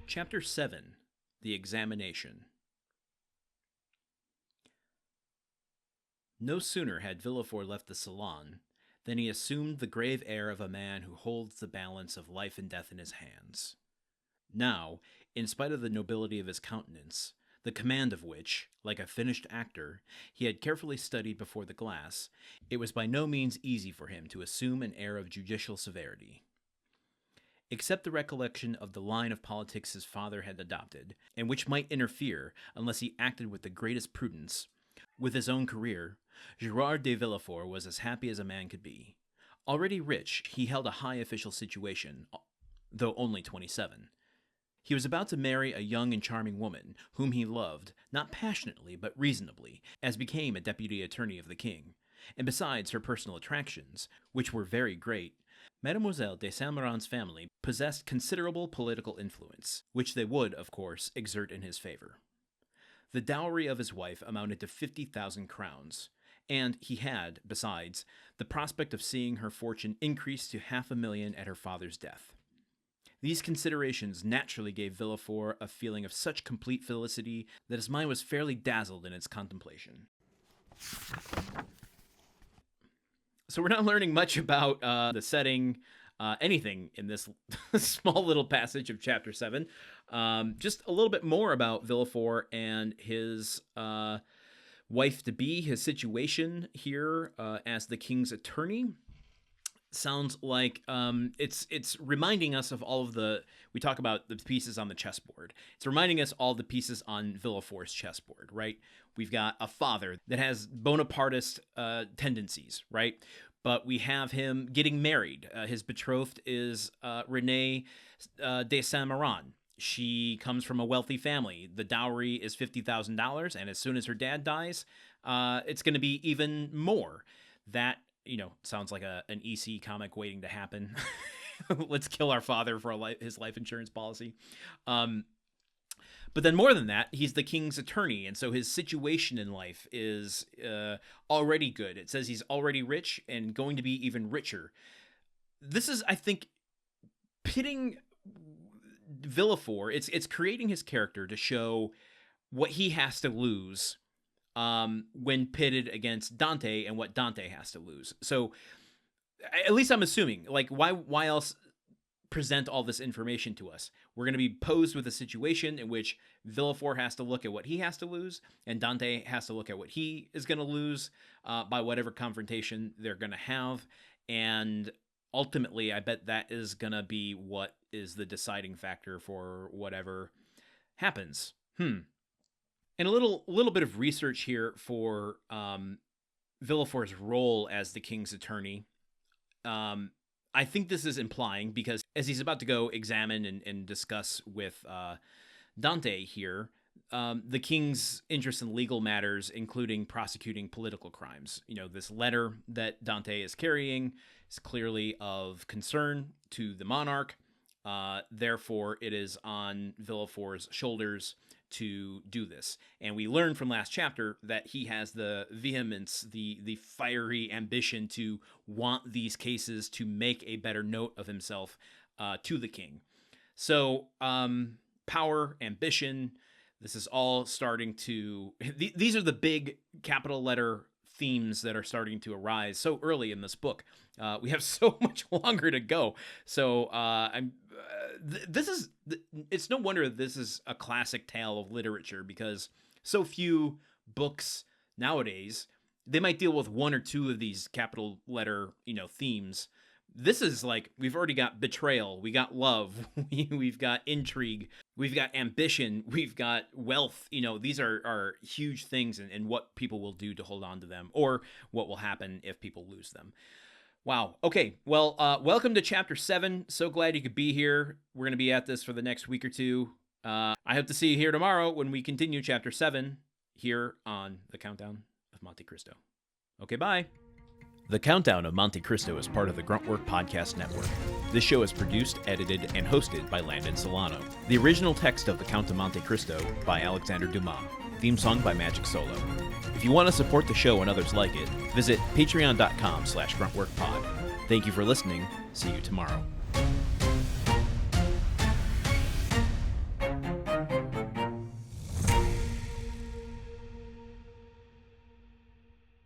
Chapter 7. The Examination. No sooner had Villefort left the salon than he assumed the grave air of a man who holds the balance of life and death in his hands. Now, in spite of the nobility of his countenance, the command of which, like a finished actor, he had carefully studied before the glass, it was by no means easy for him to assume an air of judicial severity. Except the recollection of the line of politics his father had adopted, and which might interfere, unless he acted with the greatest prudence, with his own career, Gerard de Villefort was as happy as a man could be. Already rich, he held a high official situation, though only 27. He was about to marry a young and charming woman, whom he loved, not passionately, but reasonably, as became a deputy attorney of the king. And besides her personal attractions, which were very great, Mademoiselle de Saint-Méran's family possessed considerable political influence, which they would, of course, exert in his favor. The dowry of his wife amounted to 50,000 crowns, and he had, besides, the prospect of seeing her fortune increase to 500,000 at her father's death. These considerations naturally gave Villefort a feeling of such complete felicity that his mind was fairly dazzled in its contemplation. So we're not learning much about the setting, anything in this small little passage of Chapter 7. Just a little bit more about Villefort and his wife-to-be, his situation here as the king's attorney. Sounds like it's reminding us of all of we talk about the pieces on the chessboard. It's reminding us all the pieces on Villefort's chessboard, right? We've got a father that has Bonapartist tendencies, right? But we have him getting married. His betrothed is Renée de Saint-Méran. She comes from a wealthy family. The dowry is $50,000, and as soon as her dad dies, it's going to be even more. That, sounds like an EC comic waiting to happen. Let's kill our father for his life insurance policy. But then more than that, he's the king's attorney, and so his situation in life is already good. It says he's already rich and going to be even richer. This is, I think, pitting Villefort. It's creating his character to show what he has to lose when pitted against Dante and what Dante has to lose. So at least I'm assuming, like, why else present all this information to us? We're going to be posed with a situation in which Villefort has to look at what he has to lose, and Dante has to look at what he is going to lose by whatever confrontation they're going to have. And ultimately, I bet that is going to be what is the deciding factor for whatever happens. And a little bit of research here for Villefort's role as the king's attorney. I think this is implying, because as he's about to go examine and discuss with Dante here, the king's interest in legal matters, including prosecuting political crimes. This letter that Dante is carrying is clearly of concern to the monarch. Therefore, it is on Villefort's shoulders to do this. And we learned from last chapter that he has the vehemence, the fiery ambition to want these cases to make a better note of himself to the king. So power, ambition, this is all starting to... These are the big capital letter themes that are starting to arise so early in this book. We have so much longer to go. So it's no wonder this is a classic tale of literature, because so few books nowadays, they might deal with one or two of these capital letter, themes. This is like, we've already got betrayal, we got love, we've got intrigue, we've got ambition, we've got wealth. These are huge things, and what people will do to hold on to them, or what will happen if people lose them. Wow. Okay. Well, welcome to Chapter 7. So glad you could be here. We're going to be at this for the next week or two. I hope to see you here tomorrow when we continue Chapter 7 here on The Countdown of Monte Cristo. Okay, bye. The Countdown of Monte Cristo is part of the Gruntwork Podcast Network. This show is produced, edited, and hosted by Landon Solano. The original text of The Count of Monte Cristo by Alexander Dumas. Theme song by Magic Solo. If you want to support the show and others like it, visit patreon.com/gruntworkpod. Thank you for listening. See you tomorrow.